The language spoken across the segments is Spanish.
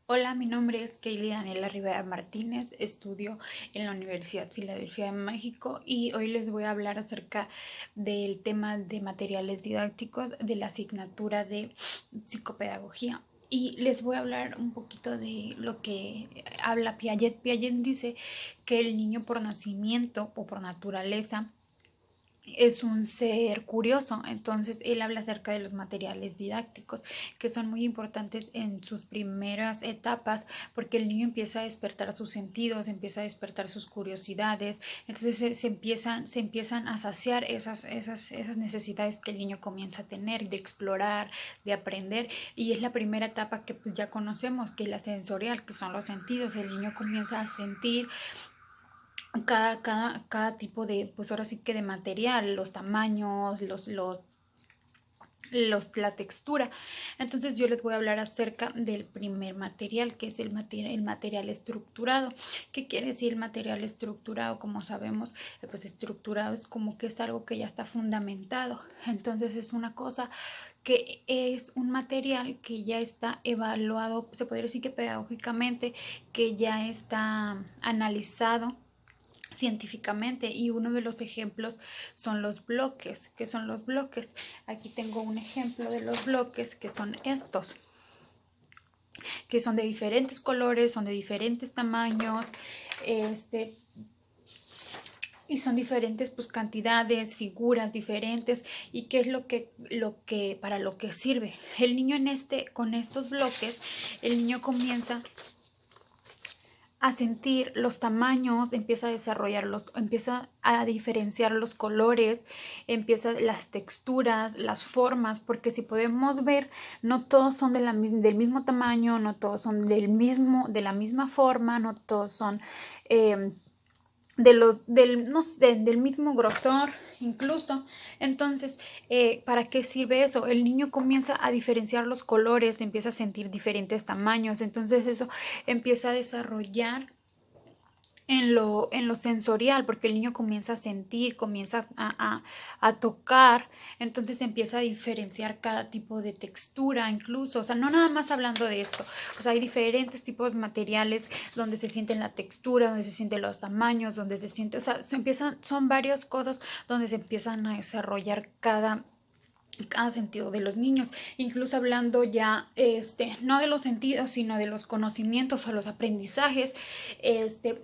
Hola, mi nombre es Kaylee Daniela Rivera Martínez, estudio en la Universidad Filadelfia de México y hoy les voy a hablar acerca del tema de materiales didácticos de la asignatura de psicopedagogía. Y les voy a hablar un poquito de lo que habla Piaget. Piaget dice que el niño por nacimiento o por naturaleza es un ser curioso. Entonces él habla acerca de los materiales didácticos que son muy importantes en sus primeras etapas, porque el niño empieza a despertar sus sentidos, empieza a despertar sus curiosidades. Entonces se empiezan a saciar esas necesidades que el niño comienza a tener, de explorar, de aprender. Y es la primera etapa que pues ya conocemos, que es la sensorial, que son los sentidos. El niño comienza a sentir cada tipo de, pues ahora sí que de material, los tamaños, la textura. Entonces yo les voy a hablar acerca del primer material, que es el material estructurado. ¿Qué quiere decir el material estructurado? Como sabemos, pues estructurado es como que es algo que ya está fundamentado. Entonces es una cosa que es un material que ya está evaluado, se podría decir que pedagógicamente, que ya está analizado científicamente, y uno de los ejemplos son los bloques. ¿Qué son los bloques? Aquí tengo un ejemplo de los bloques, que son estos, que son de diferentes colores, son de diferentes tamaños, y son diferentes pues cantidades, figuras diferentes. Y qué es lo que para lo que sirve el niño con estos bloques. El niño comienza a sentir los tamaños, empieza a desarrollarlos, empieza a diferenciar los colores, empieza las texturas, las formas, porque si podemos ver, no todos son del mismo tamaño, no todos son de la misma forma, no todos son eh, no sé, del mismo grosor incluso. Entonces, ¿para qué sirve eso? El niño comienza a diferenciar los colores, empieza a sentir diferentes tamaños. Entonces eso empieza a desarrollar en lo sensorial, porque el niño comienza a sentir, comienza a tocar. Entonces empieza a diferenciar cada tipo de textura incluso. O sea, no nada más hablando de esto. O sea, hay diferentes tipos de materiales donde se sienten la textura, donde se sienten los tamaños, donde se siente, o sea, son varias cosas donde se empiezan a desarrollar cada sentido de los niños, incluso hablando ya no de los sentidos, sino de los conocimientos o los aprendizajes.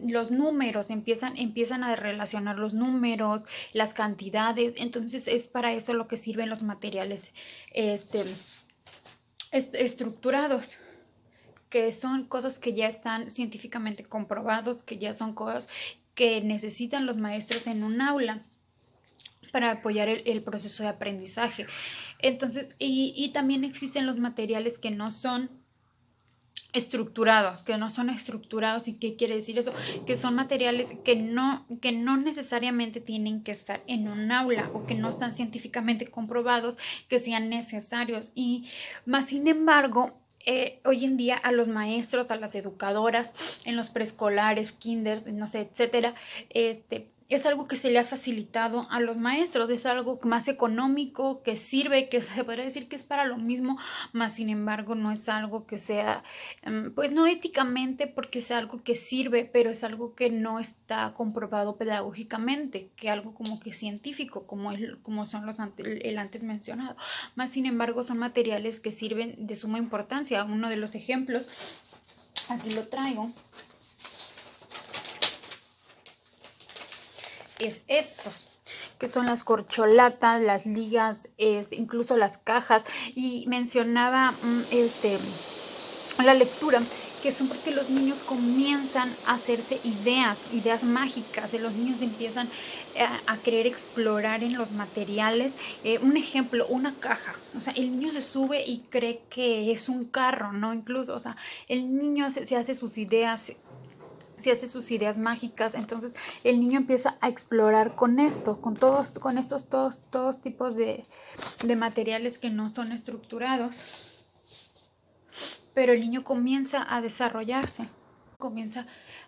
Los números empiezan a relacionar los números, las cantidades. Entonces es para eso lo que sirven los materiales estructurados, que son cosas que ya están científicamente comprobados, que ya son cosas que necesitan los maestros en un aula para apoyar el proceso de aprendizaje. Entonces, y también existen los materiales que no son estructurados, ¿Y qué quiere decir eso? Que son materiales que no necesariamente tienen que estar en un aula, o que no están científicamente comprobados que sean necesarios. Y más sin embargo, hoy en día a los maestros, a las educadoras en los preescolares, kinders, no sé, etcétera, es algo que se le ha facilitado a los maestros, es algo más económico, que sirve, que se podría decir que es para lo mismo. Más sin embargo no es algo que sea, pues no éticamente, porque es algo que sirve, pero es algo que no está comprobado pedagógicamente, que algo como que científico, como son el antes mencionado. Más sin embargo son materiales que sirven de suma importancia. Uno de los ejemplos, aquí lo traigo, es estos, que son las corcholatas, las ligas, incluso las cajas. Y mencionaba la lectura, que son porque los niños comienzan a hacerse ideas mágicas. Los niños empiezan a querer explorar en los materiales. Un ejemplo, una caja. O sea, el niño se sube y cree que es un carro, ¿no? Incluso, o sea, el niño se hace sus ideas, mágicas. Entonces el niño empieza a explorar con todos tipos de materiales que no son estructurados, pero el niño comienza a desarrollarse, comienza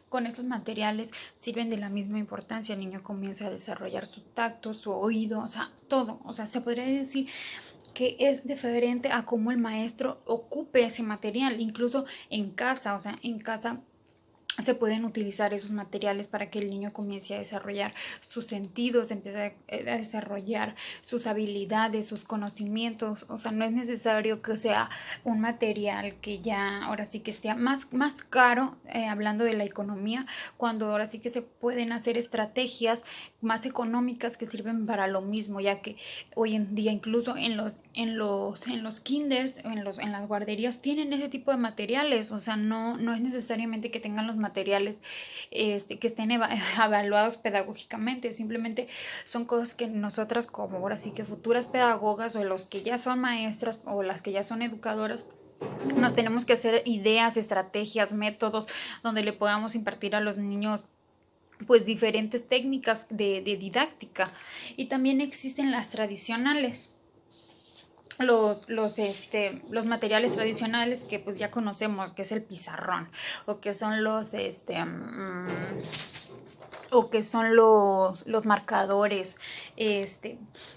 con estos materiales, sirven de la misma importancia. El niño comienza a desarrollar su tacto, su oído, o sea, todo. O sea, se podría decir que es diferente a cómo el maestro ocupe ese material, incluso en casa, o sea, en casa se pueden utilizar esos materiales para que el niño comience a desarrollar sus sentidos, empiece a desarrollar sus habilidades, sus conocimientos. O sea, no es necesario que sea un material que ya ahora sí que esté más caro, hablando de la economía, cuando ahora sí que se pueden hacer estrategias más económicas que sirven para lo mismo, ya que hoy en día incluso en los kinders, en las guarderías tienen ese tipo de materiales. O sea, no es necesariamente que tengan los materiales que estén evaluados pedagógicamente, simplemente son cosas que nosotras, como ahora sí que futuras pedagogas, o los que ya son maestras o las que ya son educadoras, nos tenemos que hacer ideas, estrategias, métodos donde le podamos impartir a los niños pues diferentes técnicas de didáctica. Y también existen las tradicionales, los materiales tradicionales que pues ya conocemos, que es el pizarrón, o que son o que son los marcadores.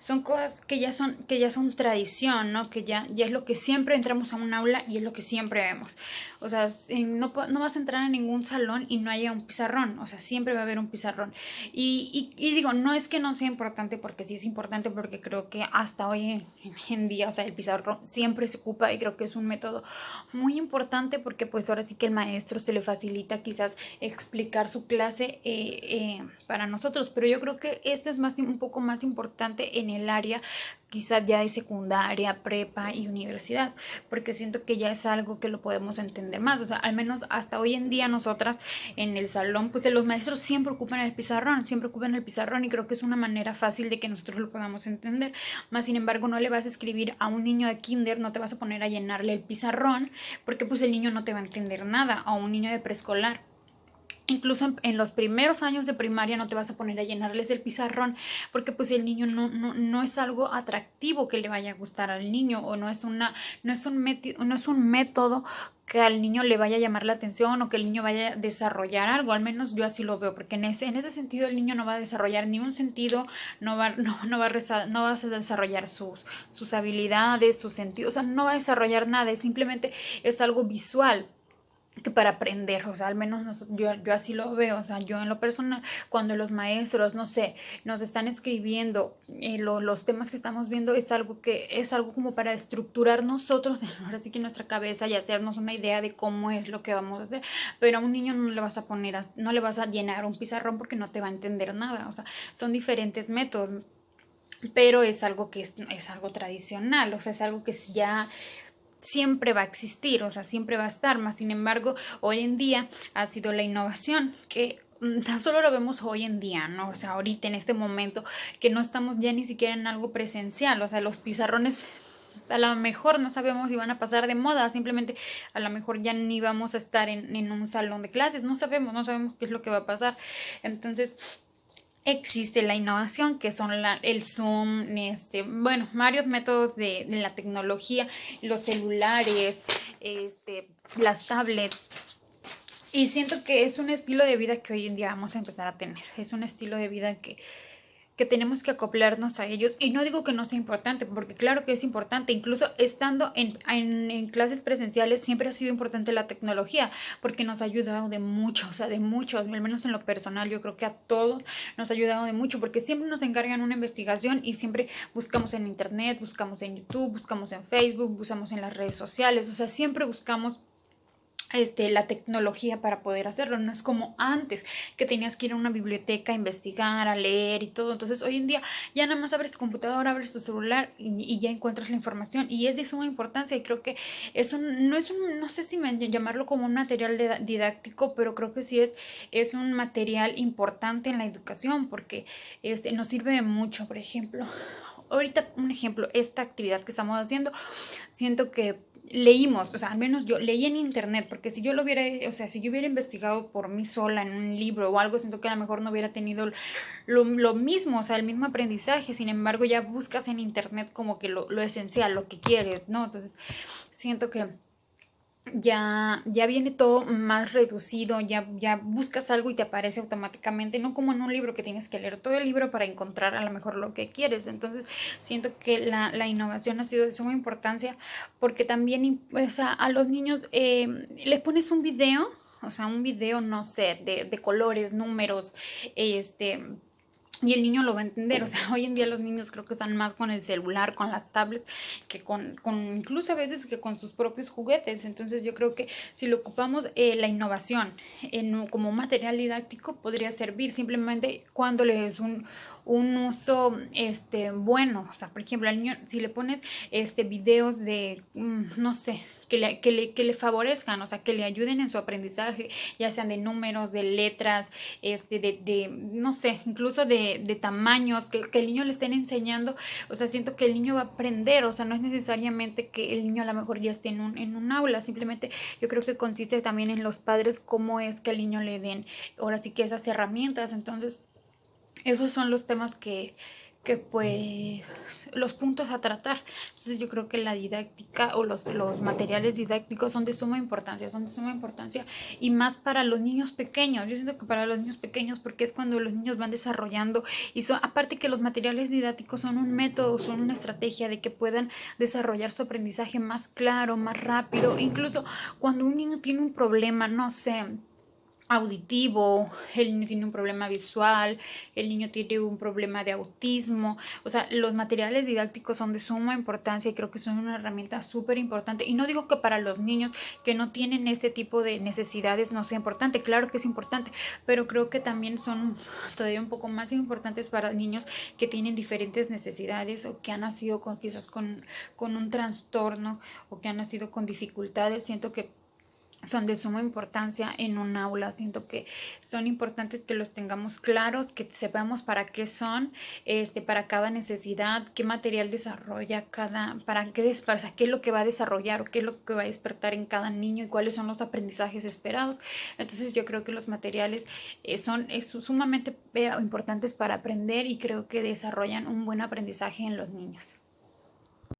Son cosas que ya son tradición, ¿no? Que ya es lo que siempre entramos a un aula y es lo que siempre vemos. O sea, no vas a entrar a ningún salón y no haya un pizarrón. O sea, siempre va a haber un pizarrón. Y digo, no es que no sea importante, porque sí es importante, porque creo que hasta hoy en día, o sea, el pizarrón siempre se ocupa, y creo que es un método muy importante, porque pues ahora sí que el maestro se le facilita quizás explicar su clase para nosotros. Pero yo creo que esto es un poco más importante en el área quizás ya de secundaria, prepa y universidad, porque siento que ya es algo que lo podemos entender más. O sea, al menos hasta hoy en día nosotras en el salón, pues los maestros siempre ocupan el pizarrón, y creo que es una manera fácil de que nosotros lo podamos entender. Más sin embargo, no le vas a escribir a un niño de kinder, no te vas a poner a llenarle el pizarrón, porque pues el niño no te va a entender nada, o un niño de preescolar. Incluso en los primeros años de primaria no te vas a poner a llenarles el pizarrón, porque pues el niño no es algo atractivo que le vaya a gustar al niño, o no es un método que al niño le vaya a llamar la atención, o que el niño vaya a desarrollar algo. Al menos yo así lo veo, porque en ese sentido el niño no va a desarrollar ni un sentido, no va a desarrollar sus habilidades, sus sentidos. O sea, no va a desarrollar nada, simplemente es algo visual que para aprender. O sea, al menos yo así lo veo. O sea, yo en lo personal, cuando los maestros, no sé, nos están escribiendo los temas que estamos viendo, es algo como para estructurar nosotros, ahora sí que en nuestra cabeza, y hacernos una idea de cómo es lo que vamos a hacer. Pero a un niño no le vas a llenar un pizarrón, porque no te va a entender nada. O sea, son diferentes métodos, pero es algo que es algo tradicional. O sea, es algo que ya siempre va a existir, o sea, siempre va a estar. Más sin embargo, hoy en día ha sido la innovación, que tan solo lo vemos hoy en día, ¿no? O sea, ahorita en este momento que no estamos ya ni siquiera en algo presencial. O sea, los pizarrones a lo mejor no sabemos si van a pasar de moda, simplemente a lo mejor ya ni vamos a estar en un salón de clases, no sabemos qué es lo que va a pasar. Entonces existe la innovación, que son el Zoom, varios métodos de la tecnología, los celulares, las tablets. Y siento que es un estilo de vida que hoy en día vamos a empezar a tener. Es un estilo de vida que tenemos que acoplarnos a ellos. Y no digo que no sea importante, porque claro que es importante. Incluso estando en clases presenciales, siempre ha sido importante la tecnología, porque nos ha ayudado de mucho, o sea, de mucho. Al menos en lo personal, yo creo que a todos nos ha ayudado de mucho, porque siempre nos encargan una investigación y siempre buscamos en internet, buscamos en YouTube, buscamos en Facebook, buscamos en las redes sociales. O sea, siempre buscamos la tecnología para poder hacerlo. No es como antes, que tenías que ir a una biblioteca a investigar, a leer y todo. Entonces hoy en día ya nada más abres tu computadora, abres tu celular y ya encuentras la información, y es de suma importancia. Y creo que no sé si llamarlo como un material didáctico, pero creo que sí es un material importante en la educación, porque nos sirve de mucho. Por ejemplo, ahorita un ejemplo, esta actividad que estamos haciendo, siento que leímos, o sea, al menos yo leí en internet, porque si yo hubiera investigado por mí sola en un libro o algo, siento que a lo mejor no hubiera tenido lo mismo, o sea, el mismo aprendizaje. Sin embargo, ya buscas en internet como que lo esencial, lo que quieres, ¿no? Entonces, siento que ya viene todo más reducido, ya buscas algo y te aparece automáticamente, no como en un libro que tienes que leer todo el libro para encontrar a lo mejor lo que quieres. Entonces siento que la innovación ha sido de suma importancia porque también, o sea, a los niños les pones un video, o sea, un video, no sé, de colores, números, este y el niño lo va a entender. O sea, hoy en día los niños creo que están más con el celular, con las tablets, que con incluso a veces que con sus propios juguetes. Entonces yo creo que si lo ocupamos la innovación como material didáctico podría servir simplemente cuando le es un uso bueno. O sea, por ejemplo, al niño, si le pones videos de, no sé, que le favorezcan, o sea, que le ayuden en su aprendizaje, ya sean de números, de letras, no sé, incluso de tamaños, que el niño le estén enseñando. O sea, siento que el niño va a aprender. O sea, no es necesariamente que el niño a lo mejor ya esté en un aula, simplemente yo creo que consiste también en los padres cómo es que al niño le den ahora sí que esas herramientas. Entonces esos son los temas que pues los puntos a tratar. Entonces yo creo que la didáctica o los materiales didácticos son de suma importancia, y más para los niños pequeños. Yo siento que para los niños pequeños, porque es cuando los niños van desarrollando, y son, aparte que los materiales didácticos son un método, son una estrategia de que puedan desarrollar su aprendizaje más claro, más rápido. Incluso cuando un niño tiene un problema, no sé, auditivo, el niño tiene un problema visual, el niño tiene un problema de autismo. O sea, los materiales didácticos son de suma importancia y creo que son una herramienta súper importante. Y no digo que para los niños que no tienen este tipo de necesidades no sea importante, claro que es importante, pero creo que también son todavía un poco más importantes para niños que tienen diferentes necesidades o que han nacido quizás con un trastorno o que han nacido con dificultades. Siento que son de suma importancia en un aula. Siento que son importantes que los tengamos claros, que sepamos para qué son, para cada necesidad, qué material desarrolla para qué es lo que va a desarrollar o qué es lo que va a despertar en cada niño y cuáles son los aprendizajes esperados. Entonces yo creo que los materiales son sumamente importantes para aprender y creo que desarrollan un buen aprendizaje en los niños.